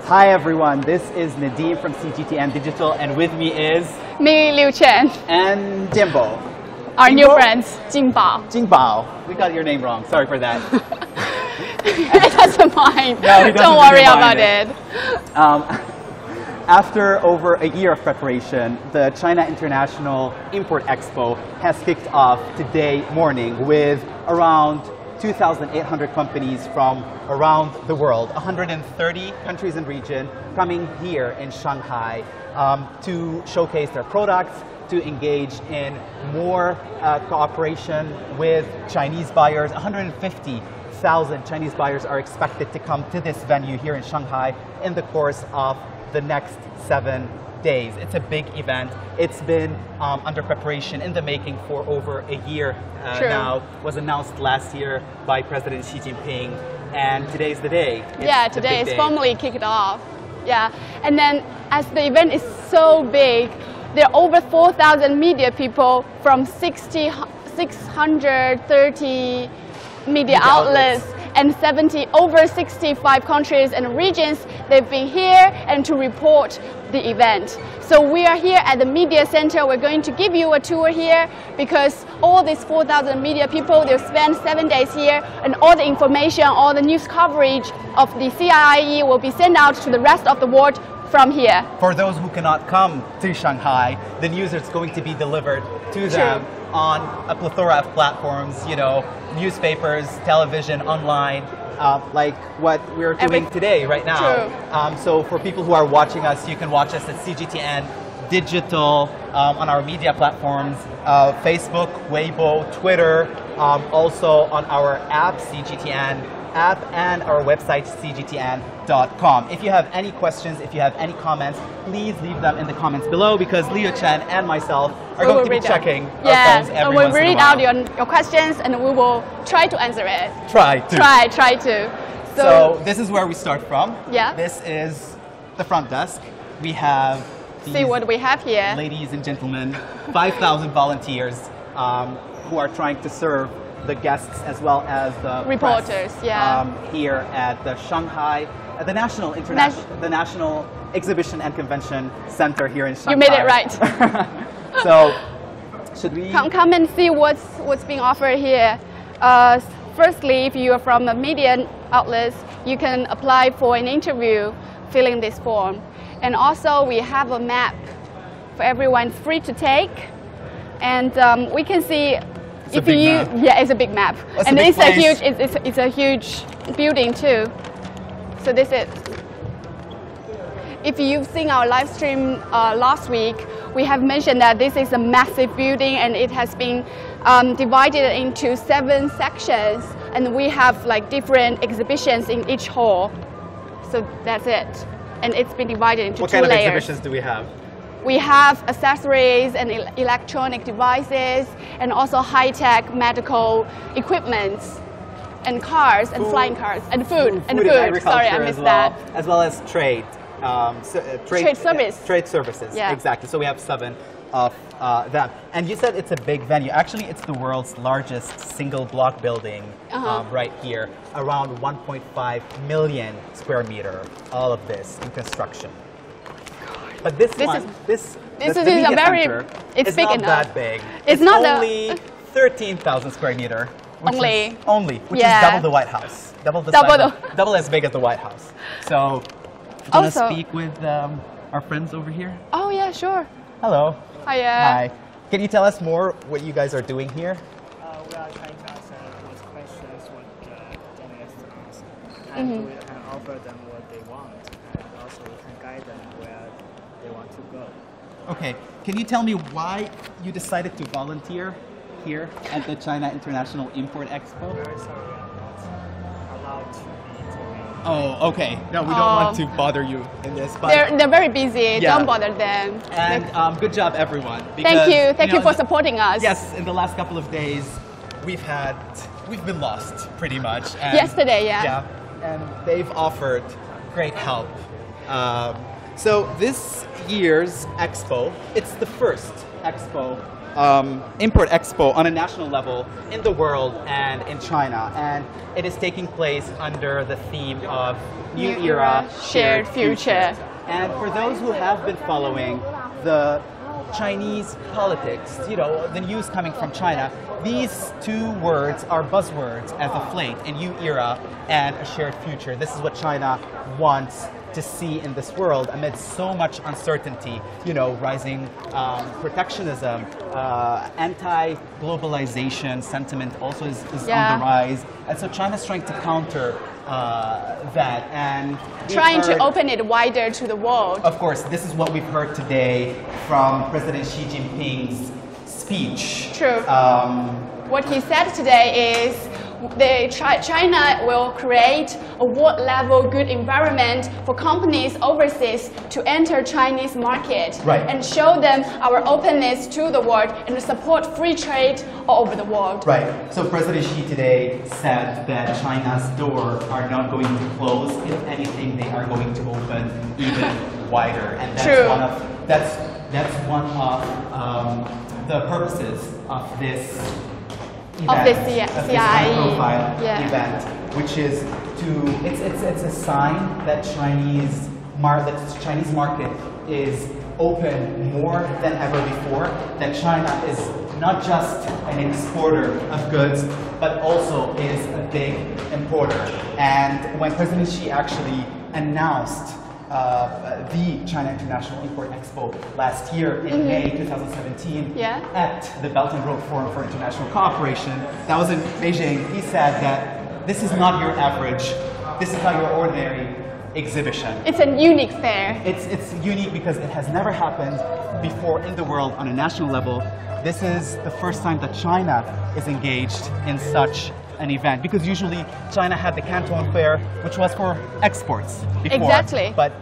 Hi everyone, this is Nadim from CGTN Digital, and with me is me, Liu Chen, and Jimbo. Our new friends, Jingbao. Jingbao. We got your name wrong. Sorry for that. He doesn't mind. No, he doesn't Don't worry really about mind it. After over a year of preparation, the China International Import Expo has kicked off today morning with around 2,800 companies from around the world, 130 countries and region coming here in Shanghai to showcase their products, to engage in more cooperation with Chinese buyers. 150,000 Chinese buyers are expected to come to this venue here in Shanghai in the course of the next 7 days. It's a big event. It's been under preparation in the making for over a year now. Was announced last year by President Xi Jinping, and today's the day. Yeah, today is formally kicked off. Yeah, and then as the event is so big, there are over 4,000 media people from 630 media outlets and over 65 countries and regions. They've been here and to report the event. So we are here at the media center. We're going to give you a tour here because all these 4,000 media people, they'll spend 7 days here, and all the information, all the news coverage of the CIIE will be sent out to the rest of the world from here. For those who cannot come to Shanghai, the news is going to be delivered to them on a plethora of platforms, you know, newspapers, television, online, like what we're doing today, right now. So for people who are watching us, you can watch us at CGTN Digital on our media platforms, Facebook, Weibo, Twitter, also on our app, CGTN app, and our website, cgtn.com. If you have any questions, if you have any comments, please leave them in the comments below, because Liu Chen and myself are going to be checking our phones every once in a while. We'll read out your questions and we will try to answer it. Try to. So this is where we start from. Yeah. This is the front desk. We have see what we have here. Ladies and gentlemen, 5,000 volunteers who are trying to serve the guests as well as the reporters, press, here at the Shanghai, the National Exhibition and Convention Center here in Shanghai. You made it right. So, should we come and see what's being offered here? Firstly, if you are from the media outlets, you can apply for an interview, filling this form, and also we have a map for everyone, free to take, and we can see. It's a big map, and it's a huge building too. So this is. If you've seen our live stream last week, we have mentioned that this is a massive building, and it has been divided into 7 sections, and we have like different exhibitions in each hall. So that's it, and it's been divided into 2 layers. What kind of exhibitions do we have? We have accessories and electronic devices, and also high-tech medical equipment, and cars, and flying cars, and food. Sorry, I missed that. As well as trade. Trade services. Yeah. Exactly. So we have 7 of them. And you said it's a big venue. Actually, it's the world's largest single block building right here, around 1.5 million square meter. All of this in construction. But this is not that big. It's not only 13,000 square meter. Which is double the White House. Double as big as the White House. So, do you want to speak with our friends over here? Oh yeah, sure. Hello. Hiya. Hi. Can you tell us more what you guys are doing here? We are trying to answer those questions what journalists ask, and we can offer them what they want, and also we can guide them where they want to go. Okay, can you tell me why you decided to volunteer here at the China International Import Expo? Very sorry, I'm not allowed to be taken. Oh, okay. No, we don't want to bother you in this. But they're very busy. Don't bother them. And good job, everyone. Because, thank you for supporting us. Yes, in the last couple of days, we've been lost pretty much. And, yesterday, yeah, and they've offered great help. So this year's expo, it's the first expo Import Expo on a national level in the world and in China. And it is taking place under the theme of New Era, Shared Future. And for those who have been following the Chinese politics, you know, the news coming from China, these two words are buzzwords as of late, a new era and a shared future. This is what China wants to see in this world amid so much uncertainty, you know, rising protectionism, anti-globalization sentiment also is on the rise. And so China's trying to counter that and trying to open it wider to the world. Of course, this is what we've heard today from President Xi Jinping's speech. True. What he said today is China will create a world-level good environment for companies overseas to enter Chinese market and show them our openness to the world and support free trade all over the world. Right. So President Xi today said that China's doors are not going to close. If anything, they are going to open even wider. And that's one of the purposes of this event, of the CIIE high-profile event, which is it's a sign that Chinese market is open more than ever before. That China is not just an exporter of goods, but also is a big importer. And when President Xi actually announced the China International Import Expo last year in May 2017 at the Belt and Road Forum for International Cooperation. That was in Beijing. He said that this is not your average, this is not your ordinary exhibition. It's a unique fair. It's unique because it has never happened before in the world on a national level. This is the first time that China is engaged in such an event, because usually China had the Canton Fair, which was for exports before. Exactly. But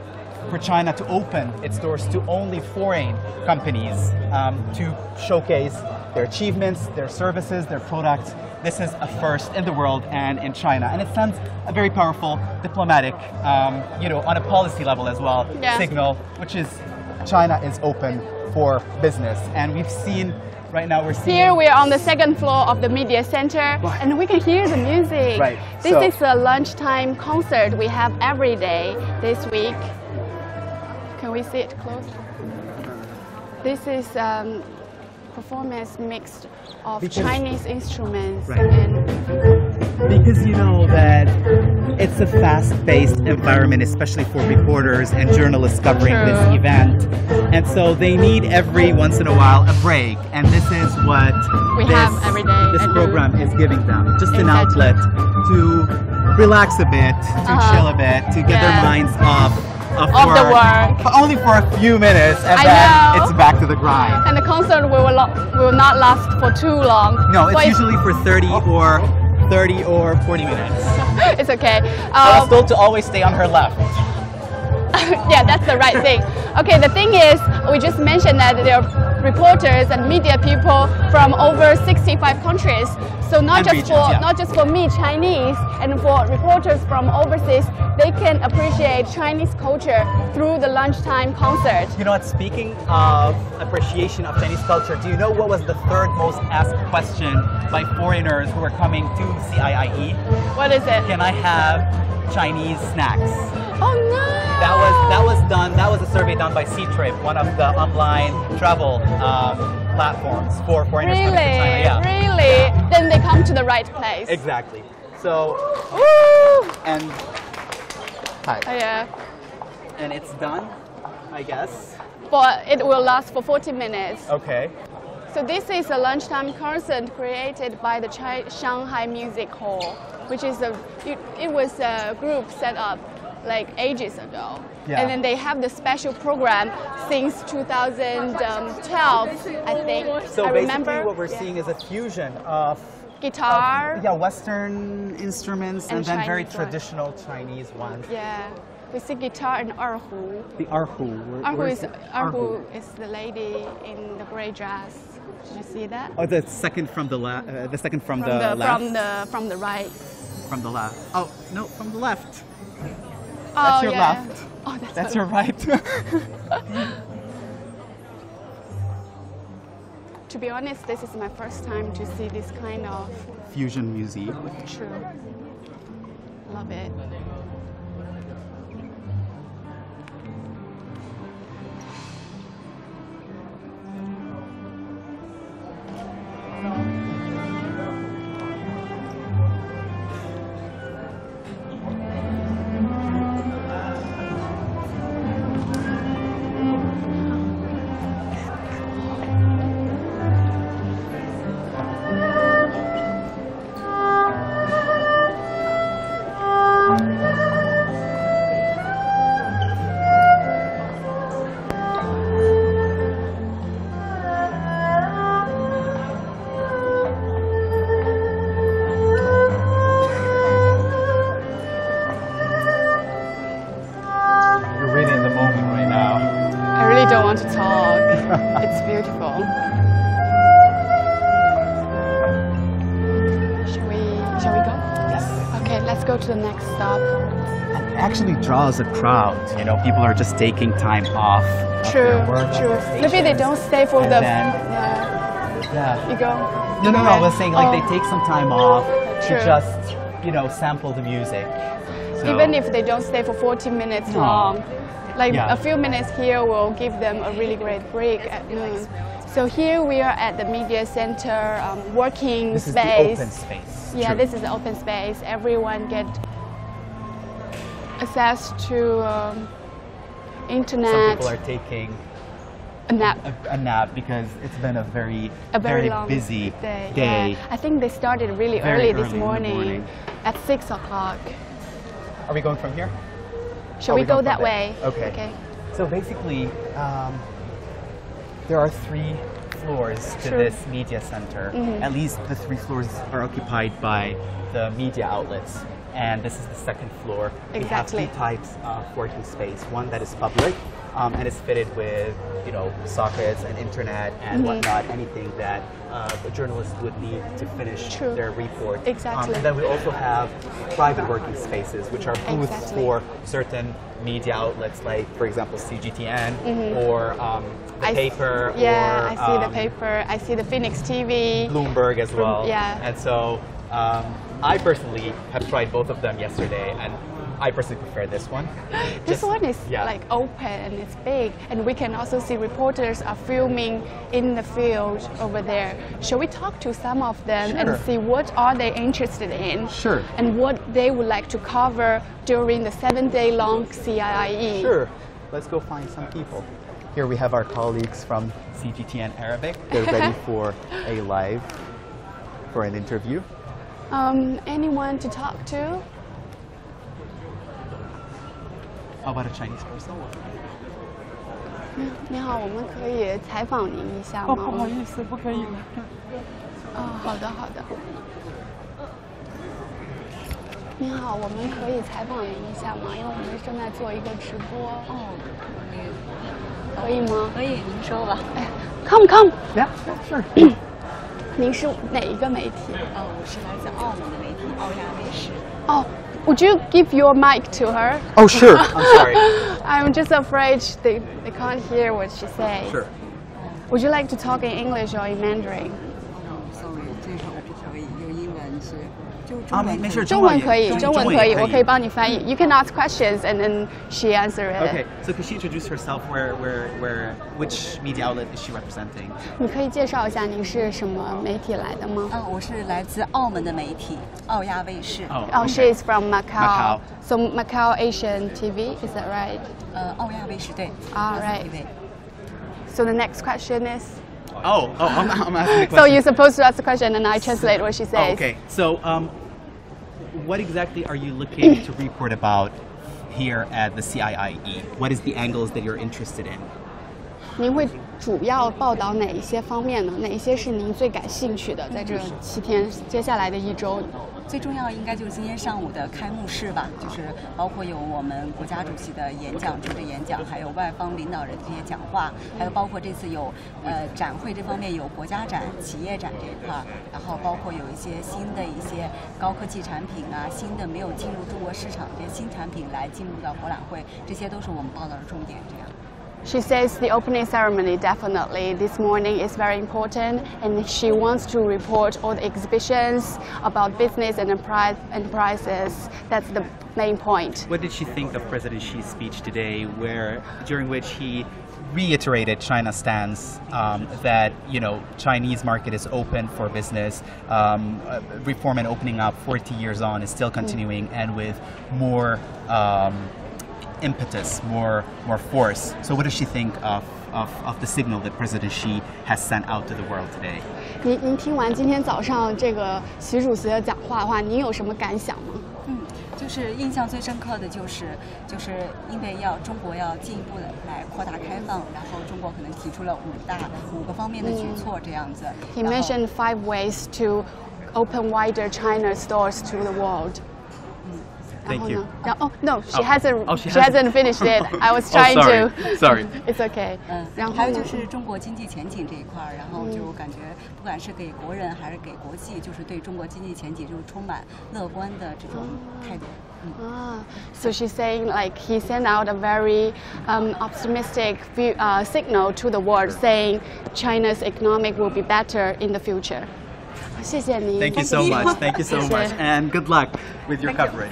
for China to open its doors to only foreign companies to showcase their achievements, their services, their products, this is a first in the world and in China. And it sends a very powerful diplomatic, you know, on a policy level as well, signal, which is China is open for business. And we've seen right now here we are on the second floor of the media center, and we can hear the music. Right. This is a lunchtime concert we have every day this week. Can we see it close? This is performance mixed of Chinese instruments and because you know that it's a fast-paced environment, especially for reporters and journalists covering this event. And so they need every once in a while a break. And this is what this program is giving them. Just an outlet to relax a bit, to chill a bit, to get their minds off of the work. But only for a few minutes, and then it's back to the grind. And the concert will not last for too long. No, it's usually for 30 or 40 minutes. It's okay. I was told to always stay on her left. Yeah, that's the right thing. Okay, the thing is, we just mentioned that there are reporters and media people from over 65 countries. So not just for me, Chinese, and for reporters from overseas, they can appreciate Chinese culture through the lunchtime concert. You know what, speaking of appreciation of Chinese culture, do you know what was the third most asked question by foreigners who were coming to CIIE? What is it? Can I have Chinese snacks? Oh no! That was a survey done by C-Trip, one of the online travel platforms for foreigners coming to China. Yeah. Really? Yeah. Then they come to the right place. Exactly. So, and hi. Oh, yeah. And it's done, I guess. But it will last for 40 minutes. Okay. So this is a lunchtime concert created by the Shanghai Music Hall, which is it was a group set up like ages ago. Yeah. And then they have the special program since 2012, I think. So basically what we're seeing is a fusion of guitar, Western instruments and then Chinese very traditional Chinese ones. Yeah. We see guitar and erhu. The erhu. Erhu is the lady in the gray dress. Did you see that? Oh, the second from the left. From the right. From the left. Oh no, from the left. Oh, that's your left. Oh, that's your right. To be honest, this is my first time to see this kind of fusion music. True. Love it. Don't want to talk. It's beautiful. Shall we go? Yes. Okay, let's go to the next stop. It actually draws a crowd. You know, people are just taking time off. True, true. Maybe they don't stay for the. Yeah. You go. No. I was saying like they take some time off True. to just, you know, sample the music. So, even if they don't stay for 40 minutes long. Like a few minutes here will give them a really great break at noon. So here we are at the media center working space. This is the open space. Yeah, True. this is the open space. Everyone get access to internet. Some people are taking a nap. A nap because it's been a very long busy day. Yeah. I think they started really Very early this morning at 6 o'clock. Are we going from here? Shall we go that way? Okay. So basically, there are 3 floors to this media center. At least the 3 floors are occupied by the media outlets. And this is the 2nd floor. Exactly. We have 3 types of working space. One that is public and is fitted with, you know, sockets and internet and whatnot, anything that a journalist would need to finish their report. Exactly. And then we also have private working spaces, which are booths for certain media outlets, like, for example, CGTN or the paper. Yeah, or, I see the paper. I see the Phoenix TV. Bloomberg as well. Yeah. And so I personally have tried both of them yesterday, and I personally prefer this one. This one is like open and it's big, and we can also see reporters are filming in the field over there. Shall we talk to some of them and see what are they interested in? Sure. And what they would like to cover during the 7-day-long CIIE? Sure. Let's go find some people. Here we have our colleagues from CGTN Arabic. They're ready for an interview. Anyone to talk to? How about a Chinese person? 你好，我们可以采访您一下吗？不好意思，不可以。好的。你好，我们可以采访您一下吗？因为我们正在做一个直播。可以吗？可以，您说吧。Come. Yeah, sure. 您是哪一个媒体？我是来自澳门的媒体，澳亚卫视。Would you give your mic to her? Oh, sure. I'm sorry. I'm just afraid they can't hear what she says. Sure. Would you like to talk in English or in Mandarin? Sorry， 这个我不可以，用英文是就没事，中文可以，我可以帮你翻译。 You can ask questions and then she answer it. Okay, so could she introduce herself? Which media outlet is she representing? 你可以介绍一下您是什么媒体来的吗？我是来自澳门的媒体，澳亚卫视。She is from Macau. So Macau Asian TV, is that right? 澳亚卫视对。Right. So the next question is. I'm asking the question. So you're supposed to ask the question and I translate what she says. Okay. So, what exactly are you looking to report about here at the CIIE? What is the angles that you're interested in? 您会主要报道哪一些方面呢？哪一些是您最感兴趣的？在这7天接下来的1周。最重要应该就是今天上午的开幕式吧，就是包括有我们国家主席的演讲、主旨演讲，还有外方领导人这些讲话，还有包括这次有展会这方面有国家展、企业展这一块，然后包括有一些新的一些高科技产品啊，新的没有进入中国市场这些新产品来进入到博览会，这些都是我们报道的重点。这样。She says the opening ceremony definitely this morning is very important, and she wants to report all the exhibitions about business and enterprises. That's the main point. What did she think of President Xi's speech today, during which he reiterated China's stance that Chinese market is open for business, reform and opening up 40 years on is still continuing, and with more impetus, more force. So what does she think of the signal that President Xi has sent out to the world today? 您听完今天早上这个习主席的讲话的话，您有什么感想吗？就是印象最深刻的就是因为中国要进一步的来扩大开放，然后中国可能提出了5个方面的举措这样子。He mentioned 5 ways to open wider China stores to the world. Thank you. No, she hasn't finished it. I was trying to. Sorry. It's okay. 然后还有就是中国经济前景这一块，然后就感觉不管是给国人还是给国际，就是对中国经济前景就是充满乐观的这种态度。So she's saying like he sent out a very optimistic signal to the world, saying China's economic will be better in the future. 谢谢您。Thank you so much. Thank you so much, and good luck with your coverage.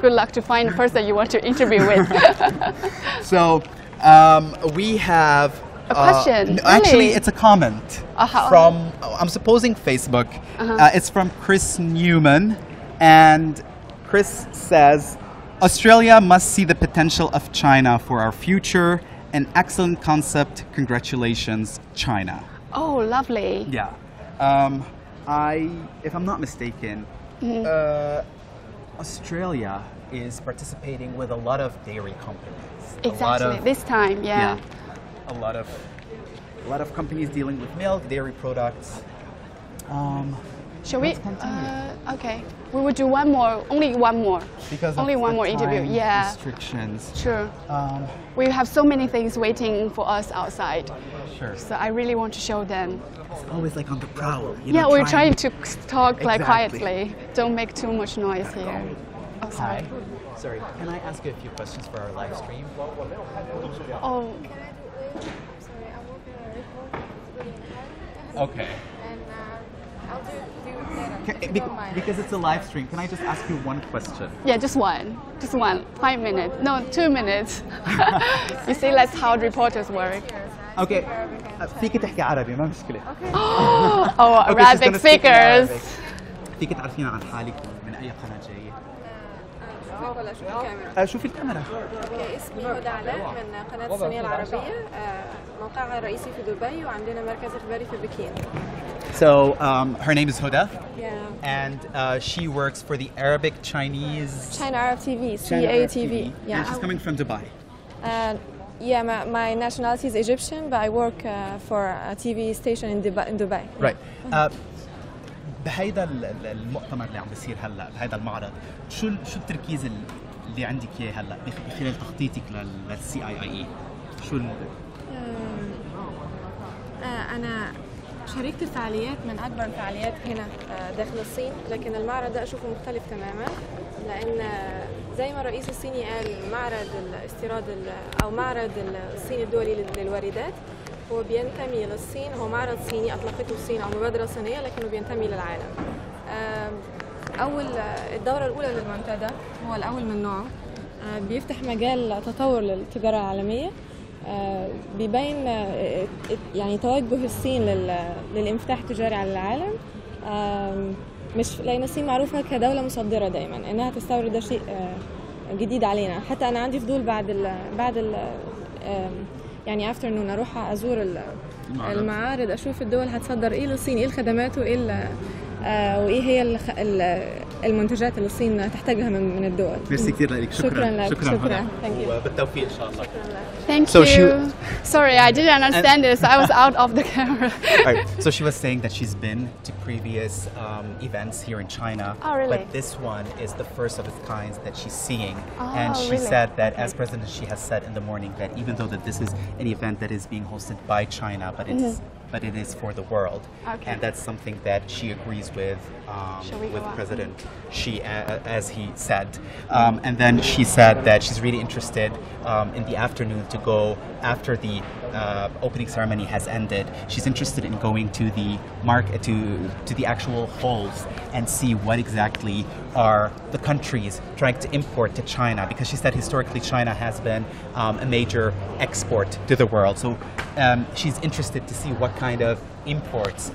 Good luck to find a person you want to interview with. So we have a question. Actually, really? It's a comment from I'm supposing Facebook. It's from Chris Newman, and Chris says, Australia must see the potential of China for our future. An excellent concept. Congratulations, China. Oh, lovely. Yeah. If I'm not mistaken, Australia is participating with a lot of dairy companies. Exactly. This time, yeah. A lot of companies dealing with milk, dairy products. Shall we? Okay. We will do only one more. Because only one more interview. Yeah. Restrictions. Sure. We have so many things waiting for us outside. Sure. So I really want to show them. It's always like on the prowl. We're trying to talk like Exactly. quietly. Don't make too much noise here. Oh, sorry. Hi. Sorry, can I ask you a few questions for our live stream? Oh. Sorry, I'm working on a report. Okay. And I'll do later. If you don't mind. Because it's a live stream, can I just ask you one question? Yeah, just one. 5 minutes. No, 2 minutes. You see, that's how reporters work. Okay. فيك تحكي عربي ما مشكلة. Oh, Arabic speakers. فيك تعرفين عن حالك من أي قناة جاية؟ شوفك ولا شوف الكاميرا؟ شوفي الكاميرا. اوكي، اسمي هدى علاء من قناة الصينية العربية. موقعها الرئيسي في دبي وعندنا مركز إخباري في بكين. So her name is Huda. Yeah. And she works for the Arabic Chinese China Arab TV, China Arab CIIE. Yeah. And she's coming from Dubai. Yeah, my nationality is Egyptian, but I work for a TV station in Dubai. Right. بهيدا المؤتمر اللي عم بيصير هلا بهيدا المعرض شو التركيز اللي عندك اياه هلا خلال تخطيطك للCIIE؟ شو أنا شاركت الفعاليات من أكبر الفعاليات هنا داخل الصين، لكن المعرض ده أشوفه مختلف تماما، لأن زي ما الرئيس الصيني قال معرض الاستيراد أو معرض الصين الدولي للواردات هو بينتمي للصين، هو معرض صيني أطلقته الصين أو مبادرة صينية لكنه بينتمي للعالم. الدورة الأولى للمنتدى هو الأول من نوعه، بيفتح مجال تطور للتجارة العالمية، بيبين يعني توجه الصين للانفتاح التجاري على العالم، مش لأن الصين معروفة كدولة مصدرة دايما إنها تستورد، ده شيء جديد علينا. حتى أنا عندي فضول بعد يعني afternoon أروح أزور المعارض، أشوف الدول هتصدر إيه للصين، إيه الخدمات وإيه هي المنتجات اللي الصين تحتاجها من الدول. ميرسي كثير لك. شكرا. وبالتوفيق إن شاء الله. Thank you. Sorry, I didn't understand this. I was out of the camera. Right. So she was saying that she's been to previous events here in China. Oh, really? But this one is the first of its kind that she's seeing. Oh, and she really? said that, as President Xi has said in the morning, that even though that this is an event that is being hosted by China, but it's but it is for the world. Okay. And that's something that she agrees with President Xi, as he said. And then she said that she's really interested in the afternoon to go after the opening ceremony has ended. She's interested in going to the market, to the actual halls, and see what exactly are the countries trying to import to China, because she said historically China has been a major export to the world. So she's interested to see what kind of imports,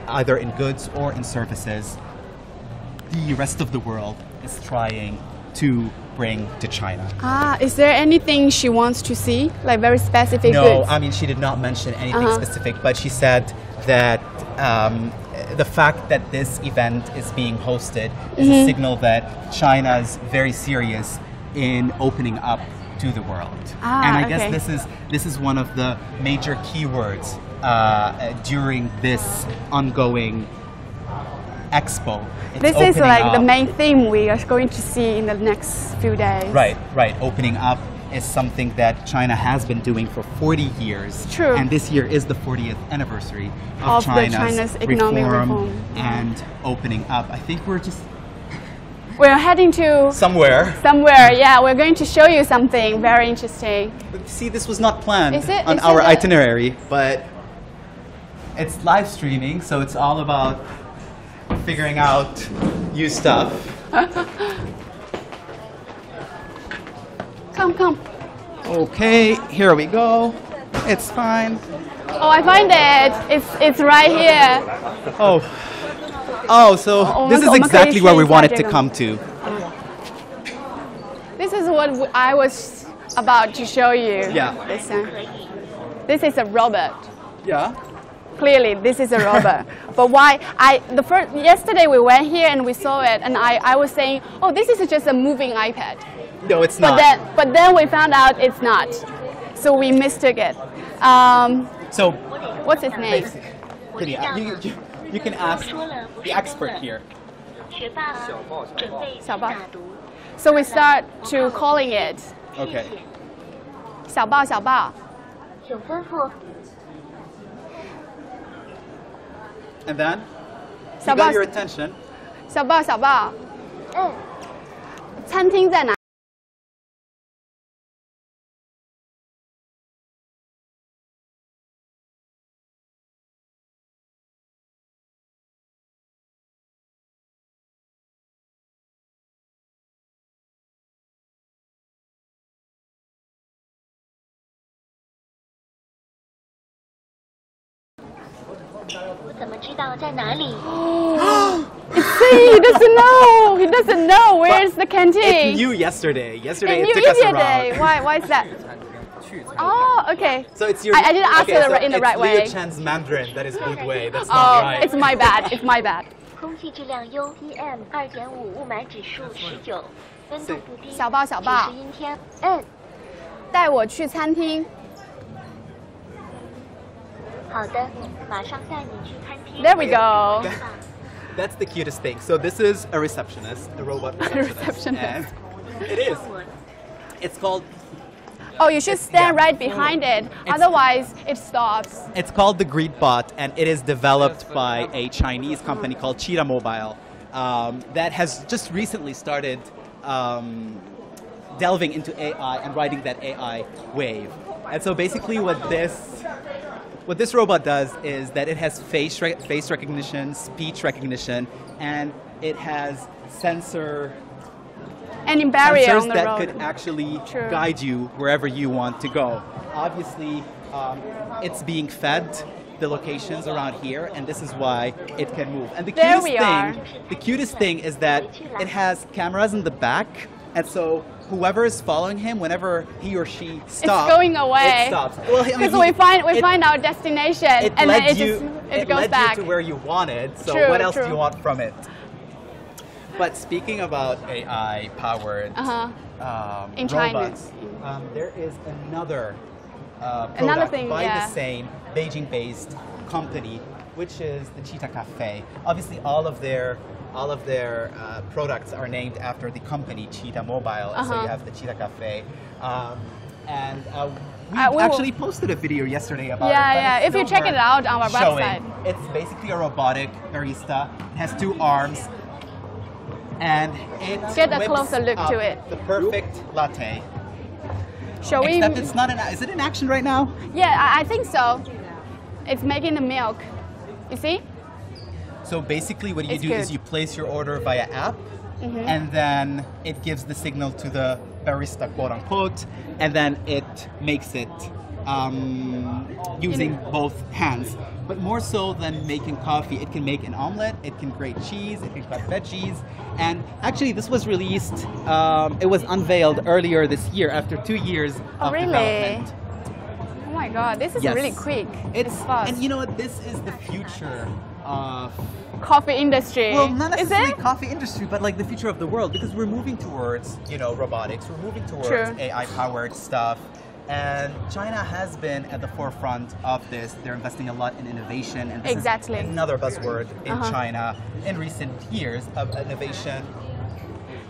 either in goods or in services, the rest of the world is trying to bring to China. Is there anything she wants to see, like very specific No, goods? I mean, she did not mention anything specific, but she said that the fact that this event is being hosted is a signal that China's very serious in opening up to the world. And I guess this is one of the major keywords during this ongoing expo. This is like the main theme we are going to see in the next few days. Right. Opening up is something that China has been doing for 40 years. True. And this year is the 40th anniversary of China's economic reform and opening up. I think we're heading to somewhere. Yeah, we're going to show you something very interesting. See, this was not planned on Is our it itinerary, but it's live streaming, so it's all about figuring out new stuff. Come. Okay, here we go. It's fine. Oh, I find it. It's right here. So this is exactly where we wanted to come to. This is what I was about to show you. Yeah. This is a robot. Yeah. Clearly, this is a robot. But why? Yesterday we went here and we saw it, and I was saying, oh, this is just a moving iPad. No, it's not. But then we found out it's not. So we mistook it. So what's his name? You can ask the expert here. 小豹. So we start to calling it. Okay. 小豹小豹. And then you 小豹 got your attention. 小豹小豹. 餐厅在哪? See, he doesn't know. He doesn't know where's the canteen. It knew yesterday. Yesterday it took us around. Why is that? Oh, okay. So it's your. I didn't ask it in the right way. It's Liu Chen's Mandarin that is good way. That's not right. It's my bad. It's my bad. 空气质量优 ，PM 2.5雾霾指数19，温度不低，小豹小豹，是阴天。带我去餐厅。好的，马上带你去餐厅。 There we go. That's the cutest thing. So this is a receptionist, a robot receptionist. And it is. It's called. Oh, you should stand right behind it. Otherwise, it stops. It's called the GreetBot, and it is developed by a Chinese company called Cheetah Mobile that has just recently started delving into AI and riding that AI wave. And so basically what this robot does is that it has face recognition, speech recognition, and it has sensors that could actually guide you wherever you want to go. Obviously, it's being fed the locations around here, and this is why it can move. And the cutest thing is that it has cameras in the back, and so whoever is following him, whenever he or she stops, it's going away. It stops. Well, because we find our destination, and then it goes back. You to where you wanted. So what else do you want from it? But speaking about AI-powered in robots, there is another product by the same Beijing-based company, which is the Cheetah Cafe. Obviously, all of their products are named after the company Cheetah Mobile. And so you have the Cheetah Cafe. and we will- actually posted a video yesterday about it. Yeah, but yeah. it's If you still check it worth out on our showing. website. It's basically a robotic barista. It has 2 arms, and it Get a whips closer look up to it. the perfect latte. Shall we? Except it's not is it in action right now? Yeah, I think so. It's making the milk. You see? So basically what you It's do is good. you place your order via app, and then it gives the signal to the barista, quote unquote, and then it makes it using both hands. But more so than making coffee, it can make an omelet, it can grate cheese, it can cut veggies. And actually this was released, it was unveiled earlier this year after 2 years Oh, of really? development. Oh my God, this is Yes. really quick. It's fast. And you know what, this is the future of Coffee industry. well, not is necessarily it? coffee industry, but like the future of the world, because we're moving towards, robotics. We're moving towards True. AI-powered stuff, and China has been at the forefront of this. They're investing a lot in innovation, and this Exactly. is another buzzword in China in recent years of innovation.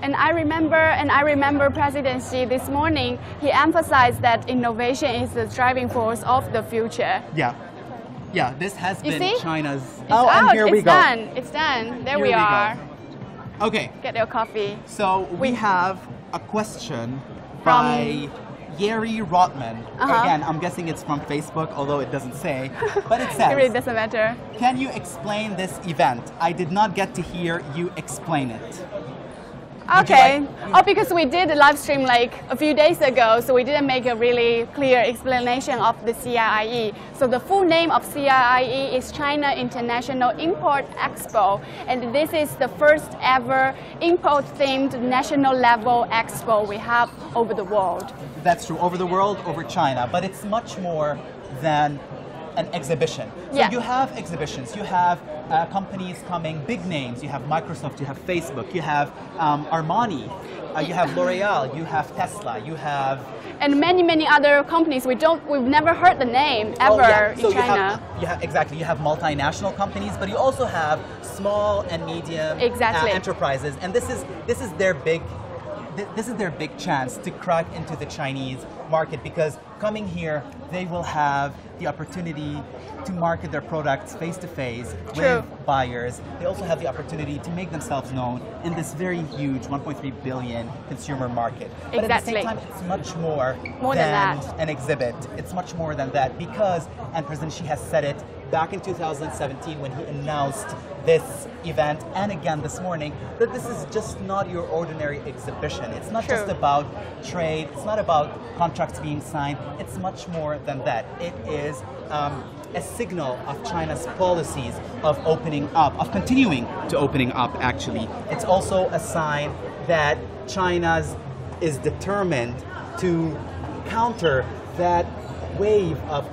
And I remember President Xi this morning. He emphasized that innovation is the driving force of the future. Yeah, this has You been see? China's. It's oh, out. and here we it's go. done. It's done. There Here we we go. are. Okay, Get your coffee. so we have a question by Yeri Rotman. Again, I'm guessing it's from Facebook, although it doesn't say. But it It really says, doesn't matter. can you explain this event? I did not get to hear you explain it. Would you Okay. like- Oh, because we did a live stream like a few days ago, so we didn't make a really clear explanation of the CIIE. So the full name of CIIE is China International Import Expo, and this is the first ever import-themed national level expo we have over the world. That's true, over the world, over China, but it's much more than an exhibition. So Yeah. you have exhibitions, you have companies coming, big names, you have Microsoft, you have Facebook, you have Armani, you have L'Oreal, you have Tesla, you have... And many other companies we've never heard the name ever So in China. exactly, you have multinational companies, but you also have small and medium Exactly. enterprises, and this is their big chance to crack into the Chinese market, because coming here, they will have the opportunity to market their products face-to-face True. with buyers. They also have the opportunity to make themselves known in this very huge 1.3 billion consumer market. But at the Exactly. same time, it's much more than that. an exhibit. It's much more than that, because, and President Xi has said it back in 2017 when he announced this event, and again this morning, that this is just not your ordinary exhibition. It's not just True. about trade, it's not about contracts being signed, it's much more than that. It is a signal of China's policies of opening up, of continuing to opening up actually. It's also a sign that China is determined to counter that wave of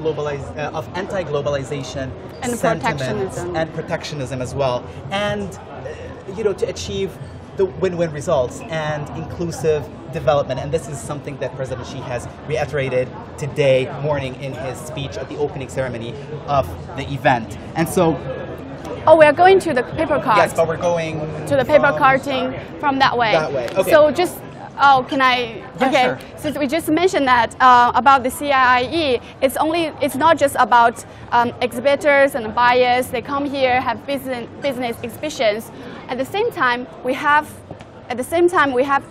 anti-globalization And sentiments protectionism. and protectionism as well, and to achieve the win-win results and inclusive development. And this is something that President Xi has reiterated today morning in his speech at the opening ceremony of the event. And so, Oh, we are going to the paper cart. yes, but we're going To the paper from- carting from that way. That way, okay. So just, can I? Yeah, okay. sure. Since we just mentioned that about the CIIE, it's not just about exhibitors and buyers. They come here, have business exhibitions. At the same time, we have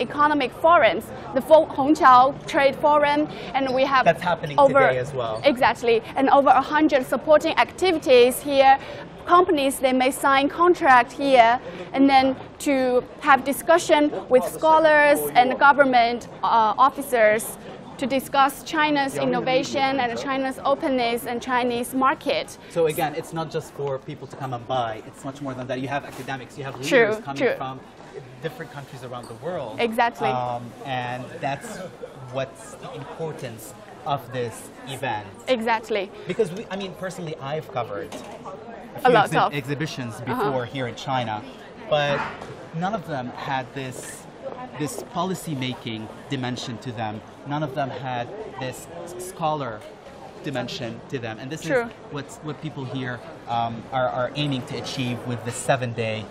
economic forums, the Hongqiao Trade Forum, and we have That's happening today as well. Exactly, and over 100 supporting activities here. Companies, they may sign contract here, and then to have discussion with scholars and government officers to discuss China's innovation and China's openness and Chinese market. So again, it's not just for people to come and buy. It's much more than that. You have academics, you have True, leaders coming true. from different countries around the world. Exactly. And that's what's the importance of this event. Exactly. Because personally, I've covered A lot of. exhibitions before here in China, but none of them had this policy-making dimension to them. None of them had this scholar dimension to them, and this True. is what people here are aiming to achieve with the 7-day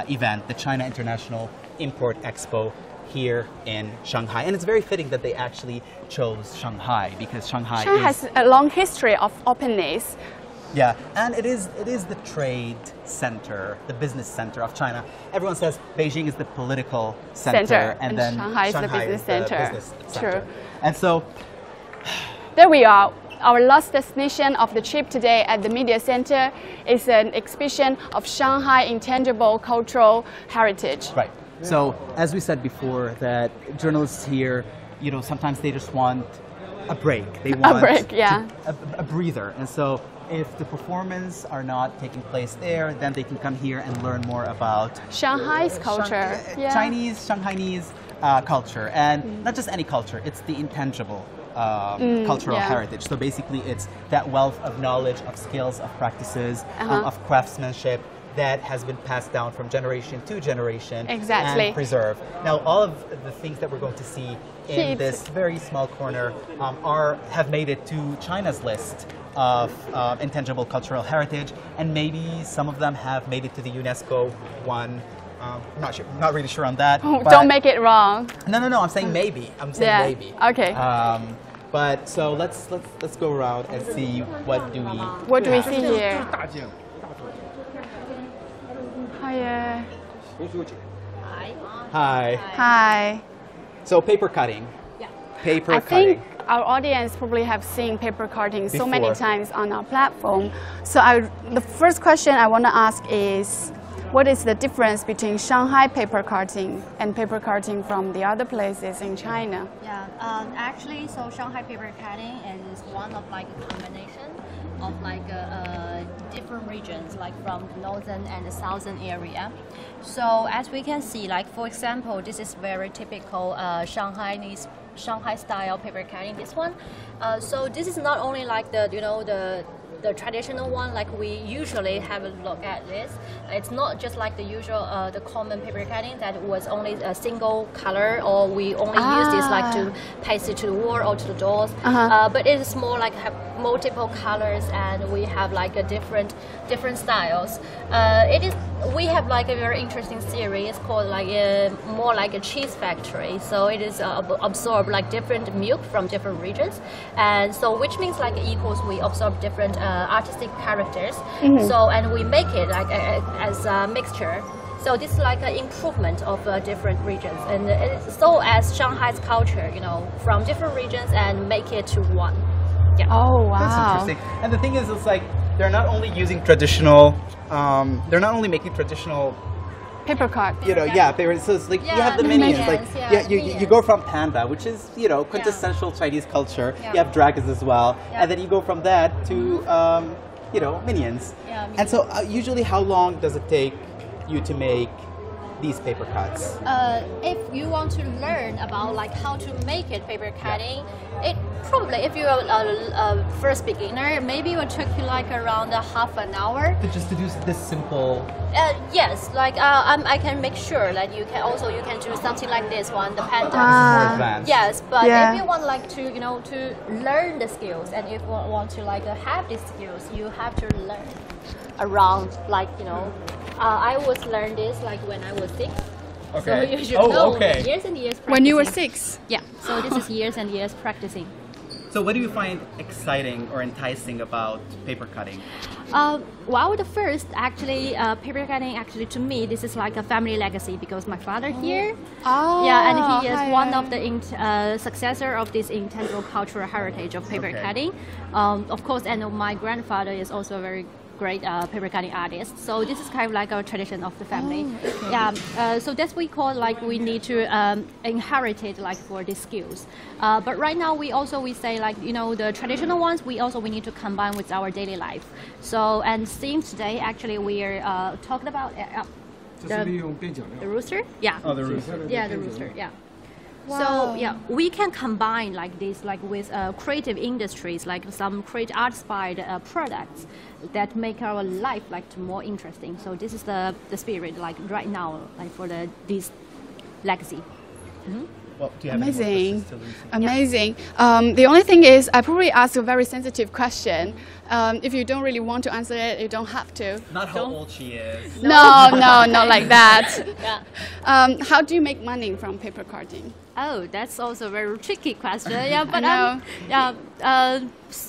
event, the China International Import Expo here in Shanghai. And it's very fitting that they actually chose Shanghai because Shanghai has a long history of openness. Yeah, and it is the trade center, the business center of China. Everyone says Beijing is the political center, and then Shanghai is the business center. True. And so there we are. Our last destination of the trip today at the Media Center is an exhibition of Shanghai intangible cultural heritage. Right. So as we said before, that journalists here, you know, sometimes they just want a break. They want a break, yeah. a breather. And so if the performance are not taking place there, then they can come here and learn more about Shanghai's culture. Chinese, Shanghainese culture. And not just any culture, it's the intangible cultural heritage. So basically it's that wealth of knowledge, of skills, of practices, of craftsmanship that has been passed down from generation to generation and preserved. Now all of the things that we're going to see in this very small corner have made it to China's list of intangible cultural heritage, and maybe some of them have made it to the UNESCO one. I'm not really sure on that. Don't make it wrong. No, I'm saying maybe. I'm saying maybe. Okay. But so let's go around and see what do we see here. Hi. Hi. Hi. So paper cutting. Yeah. Paper cutting. I think our audience probably have seen paper cutting so many times on our platform. So the first question I want to ask is, what is the difference between Shanghai paper cutting and paper cutting from the other places in China? Yeah, actually, so Shanghai paper cutting is one of like a combination of like different regions, like from the northern and the southern area. So as we can see, like for example, this is very typical Shanghai style paper cutting. This one, so this is not only like the traditional one, like we usually have a look at this. It's not just like the usual, the common paper cutting that was only a single color, or we only use this like to paste it to the wall or to the doors. But it is more like have multiple colors, and we have like a different styles. We have like a very interesting series called like more like a cheese factory. So it is absorb like different milk from different regions, and so which means like equals we absorb different artistic characters. So and we make it like as a mixture. So this is like an improvement of different regions, and so as Shanghai's culture, you know, from different regions and make it to one. Yeah. Oh wow. That's interesting. And the thing is, it's like they're not only using traditional, they're not only making traditional paper cut. Paper. So it's like you have the minions. Like you go from panda, which is quintessential Chinese culture. You have dragons as well, and then you go from that to minions. And so usually, how long does it take you to make these paper cuts? If you want to learn about like how to make it paper cutting, it probably, if you're a first beginner, maybe it will take you like around half an hour. Just to do this simple. Yes, like I can make sure that you can do something like this one, the panda. More advanced. Yes, but if you want like to to learn the skills, and if you want to like have these skills, you have to learn around like I was learned this like when I was 6. Okay. So you should know years and years practicing. When you were 6? Yeah. So this is years and years practicing. So what do you find exciting or enticing about paper cutting? Well, the first actually paper cutting actually to me this is like a family legacy because my father here. Yeah, and he is one of the successor of this intangible cultural heritage of paper cutting. Of course, and my grandfather is also a very great paper cutting artist. So this is kind of like a tradition of the family. So that's we call like we need to inherit it like for these skills. But right now we say like the traditional ones we need to combine with our daily life. So and since today actually we are talking about the rooster. Yeah. Oh, the rooster. Yeah, the rooster. Yeah. Wow. So we can combine like this, like with creative industries, like some create art-inspired products that make our life like more interesting. So this is the spirit like right now, like for this legacy. Well, do you have any more Amazing. questions to Lucy? Amazing. The only thing is, I probably asked a very sensitive question. If you don't really want to answer it, you don't have to. Not how old she is. No, not like that. Yeah. How do you make money from paper carding? Oh, that's also a very tricky question. Yeah, but know.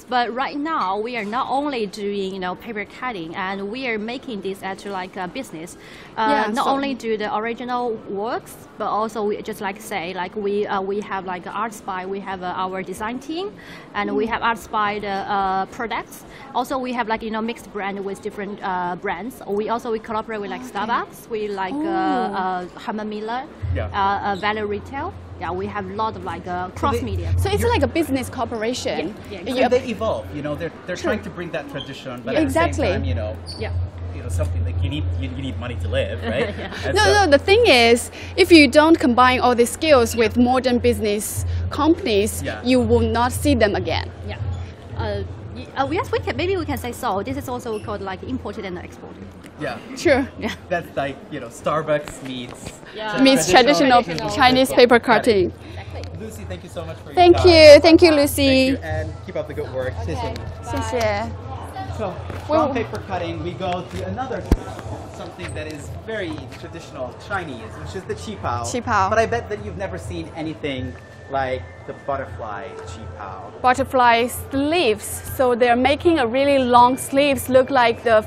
but right now we are not only doing paper cutting, and we are making this actually like a business. Not only do the original works, but also we just like say like we have like Art Spy. We have our design team, and we have Art Spy products. Also, we have like mixed brand with different brands. We collaborate with like Starbucks. We like Herman Miller, Value Retail. Yeah, we have a lot of like cross media. So it's like a business corporation. Yeah, And they evolve. They're trying to bring that tradition, but at the same time, something like you need money to live, right? No, the thing is, if you don't combine all these skills with modern business companies, you will not see them again. Yeah. Yes, maybe we can say so. This is also called like imported and exported. Yeah. Sure. Yeah. That's like Starbucks meets traditional Chinese paper cutting. Exactly. Lucy, thank you so much for your Thank time. Thank you, Lucy. Thank you, and keep up the good work. Okay. 谢谢. So from paper cutting, we go to another something that is very traditional Chinese, which is the qipao. Qipao. But I bet that you've never seen anything like the butterfly qipao. Butterfly sleeves. So they're making a really long sleeves look like the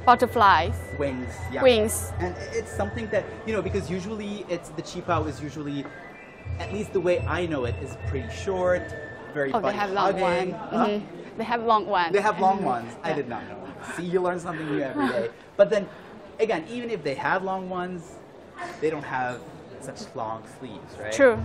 butterflies. Wings. Yeah. Wings. And it's something that, because usually the qipao is usually, at least the way I know it, is pretty short, very they have long hugging. ones. They have long ones. They have long ones. I did not know. See, you learn something new every day. But then, again, even if they have long ones, they don't have such long sleeves, right? True.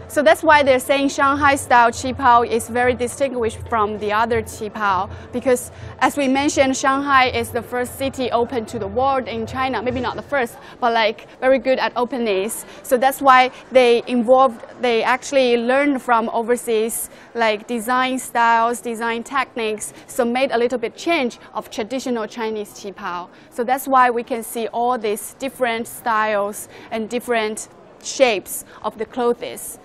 So that's why they're saying Shanghai style qipao is very distinguished from the other qipao, because as we mentioned, Shanghai is the first city open to the world in China. Maybe not the first, but like very good at openness. So that's why they actually learned from overseas like design styles, design techniques, so made a little bit change of traditional Chinese qipao. So that's why we can see all these different styles and different shapes of the clothes.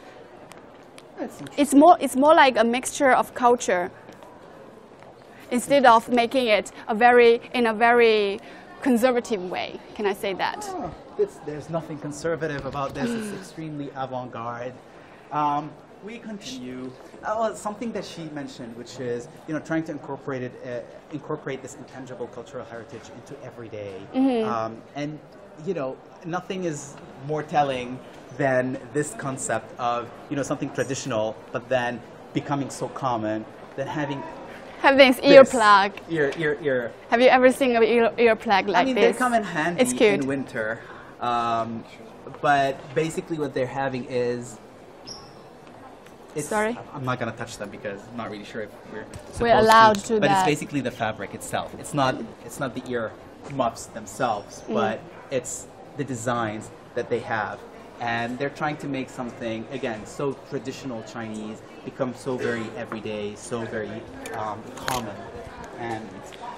It's more like a mixture of culture, instead of making it in a very conservative way. Can I say that? Oh, there's nothing conservative about this. It's extremely avant-garde. We continue. Something that she mentioned, which is trying to incorporate this intangible cultural heritage into everyday. And nothing is more telling than this concept of something traditional, but then becoming so common, than having this earplug. Ear. Have you ever seen an earplug like this? They come in handy it's cute. in winter. But basically what they're having is... Sorry? I'm not going to touch them because I'm not really sure if we're allowed to. But that. it's basically the fabric itself. It's not the ear muffs themselves, but it's the designs that they have. And they're trying to make something, again, so traditional Chinese, become so very everyday, so very common. And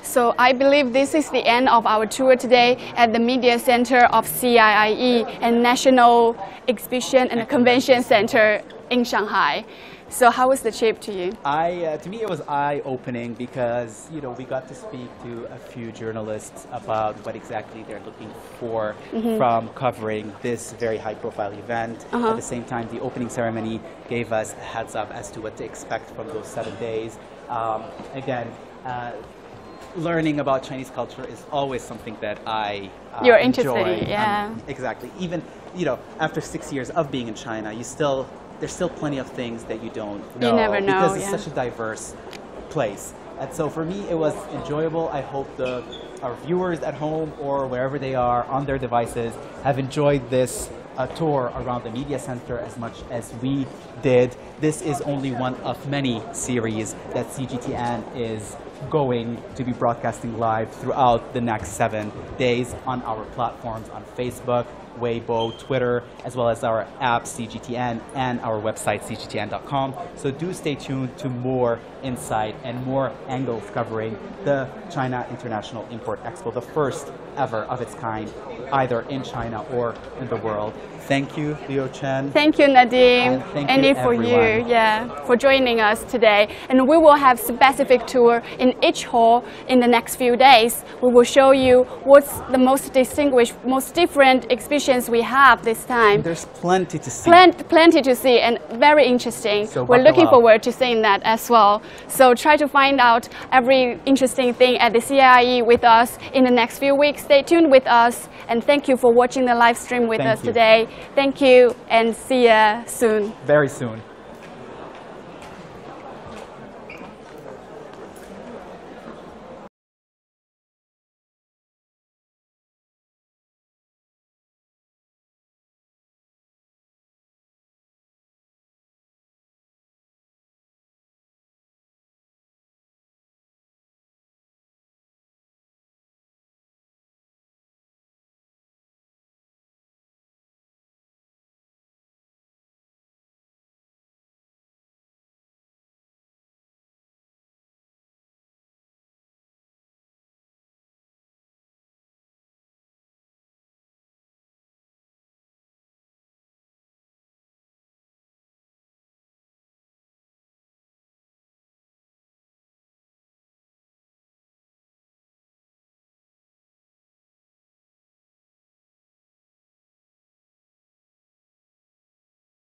so I believe this is the end of our tour today at the Media Center of CIIE and National Exhibition and Convention Center in Shanghai. So how was the trip to you? To me, it was eye-opening because we got to speak to a few journalists about what exactly they're looking for from covering this very high-profile event. At the same time, the opening ceremony gave us a heads up as to what to expect from those 7 days. Again, learning about Chinese culture is always something that I You're interested enjoy. in, yeah. Exactly. Even after 6 years of being in China, there's still plenty of things that you don't know. You never know, because it's such a diverse place. And so for me, it was enjoyable. I hope our viewers at home or wherever they are on their devices have enjoyed this tour around the media center as much as we did. This is only one of many series that CGTN is going to be broadcasting live throughout the next 7 days on our platforms on Facebook, Weibo, Twitter, as well as our app CGTN and our website cgtn.com. So do stay tuned to more insight and more angles covering the China International Import Expo, the first ever of its kind, either in China or in the world. Thank you, Leo Chen. Thank you, Nadim. And thank and you, for everyone. you, for joining us today. And we will have specific tour in each hall in the next few days. We will show you what's the most distinguished, most different exhibitions we have this time. There's plenty to see. Plenty to see and very interesting. So we're buckle looking up. forward to seeing that as well. So try to find out every interesting thing at the CIIE with us in the next few weeks. Stay tuned with us, and thank you for watching the live stream with Thank us you. today. Thank you, and see you soon. Very soon.